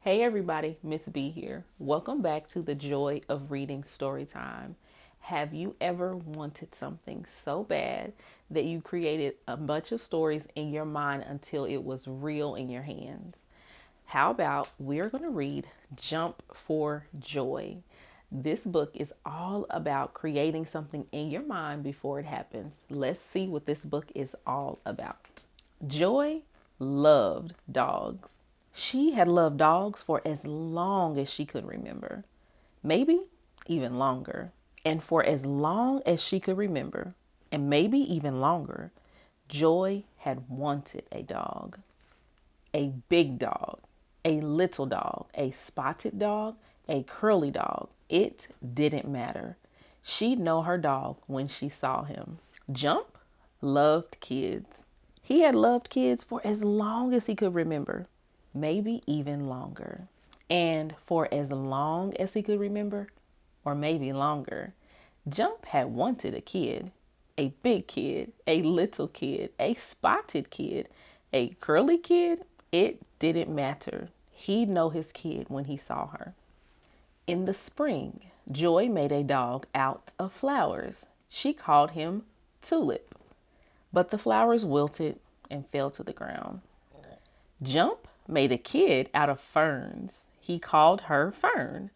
Hey everybody, Miss B here. Welcome back to the Joy of Reading Storytime. Have you ever wanted something so bad that you created a bunch of stories in your mind until it was real in your hands? How about we're going to read Jump for Joy? This book is all about creating something in your mind before it happens. Let's see what this book is all about. Joy loved dogs. She had loved dogs for as long as she could remember, maybe even longer. And for as long as she could remember, and maybe even longer, Joy had wanted a dog. A big dog, a little dog, a spotted dog, a curly dog. It didn't matter. She'd know her dog when she saw him. Jump loved kids. He had loved kids for as long as he could remember, maybe even longer. And for as long as he could remember, or maybe longer, Jump had wanted a kid. A big kid, a little kid, a spotted kid, a curly kid. It didn't matter. He'd know his kid when he saw her. In the spring, Joy made a dog out of flowers. She called him Tulip, but the flowers wilted and fell to the ground. Jump made a kid out of ferns. He called her Fern,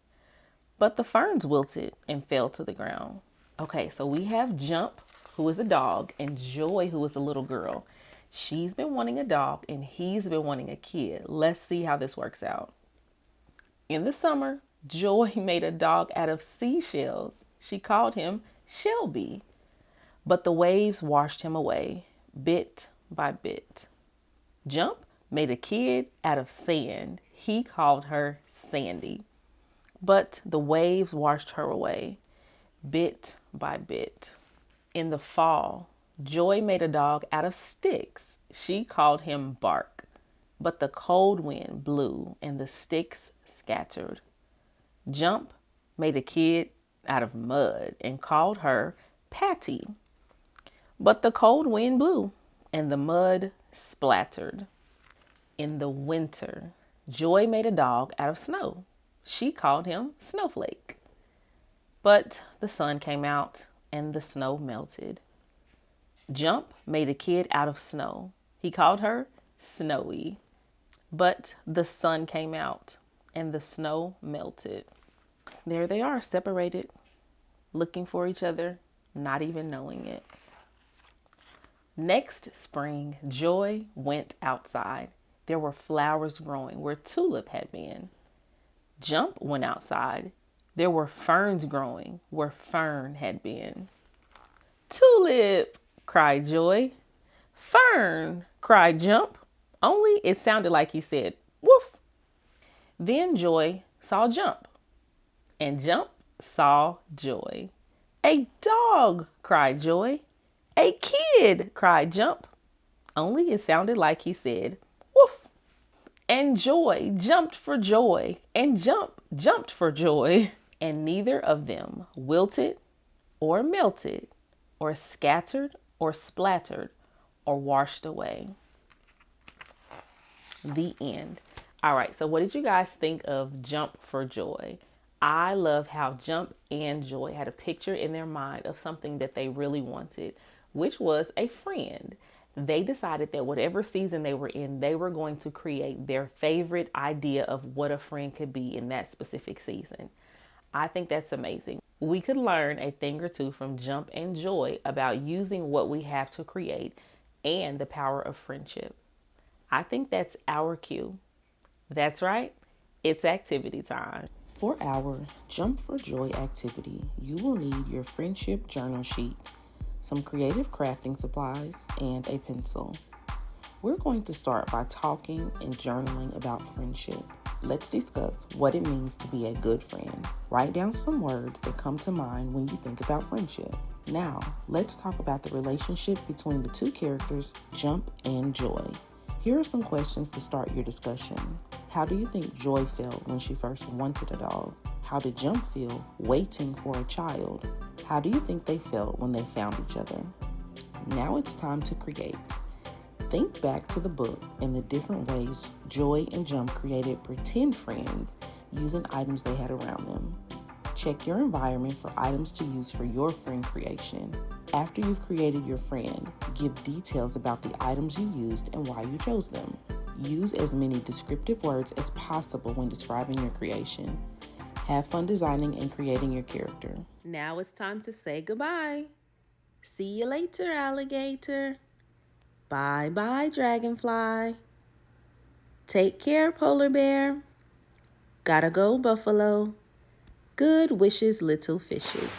but the ferns wilted and fell to the ground. Okay, so we have Jump, who is a dog, and Joy, who is a little girl. She's been wanting a dog and he's been wanting a kid. Let's see how this works out. In the summer, Joy made a dog out of seashells. She called him Shelby, but the waves washed him away bit by bit. Jump made a kid out of sand. He called her Sandy, but the waves washed her away bit by bit. In the fall, Joy made a dog out of sticks. She called him Bark, but the cold wind blew and the sticks scattered. Jump made a kid out of mud and called her Patty, but the cold wind blew and the mud splattered. In the winter, Joy made a dog out of snow. She called him Snowflake, but the sun came out and the snow melted. Jump made a kid out of snow. He called her Snowy, but the sun came out and the snow melted. There they are, separated, looking for each other, not even knowing it. Next spring, Joy went outside. There were flowers growing where Tulip had been. Jump went outside. There were ferns growing where Fern had been. Tulip, cried Joy. Fern, cried Jump. Only it sounded like he said, woof. Then Joy saw Jump, and Jump saw Joy. A dog, cried Joy. A kid, cried Jump. Only it sounded like he said, woof. And Joy jumped for joy, and Jump jumped for joy. And neither of them wilted or melted or scattered or splattered or washed away. The end. All right, so what did you guys think of Jump for Joy? I love how Jump and Joy had a picture in their mind of something that they really wanted, which was a friend. They decided that whatever season they were in, they were going to create their favorite idea of what a friend could be in that specific season. I think that's amazing. We could learn a thing or two from Jump and Joy about using what we have to create and the power of friendship. I think that's our cue. That's right, it's activity time. For our Jump for Joy activity, you will need your friendship journal sheet, some creative crafting supplies, and a pencil. We're going to start by talking and journaling about friendship. Let's discuss what it means to be a good friend. Write down some words that come to mind when you think about friendship. Now, let's talk about the relationship between the two characters, Jump and Joy. Here are some questions to start your discussion. How do you think Joy felt when she first wanted a dog? How did Jump feel waiting for a child? How do you think they felt when they found each other? Now it's time to create. Think back to the book and the different ways Joy and Jump created pretend friends using items they had around them. Check your environment for items to use for your friend creation. After you've created your friend, give details about the items you used and why you chose them. Use as many descriptive words as possible when describing your creation. Have fun designing and creating your character. Now it's time to say goodbye. See you later, alligator. Bye bye, dragonfly. Take care, polar bear. Gotta go, buffalo. Good wishes, little fishes.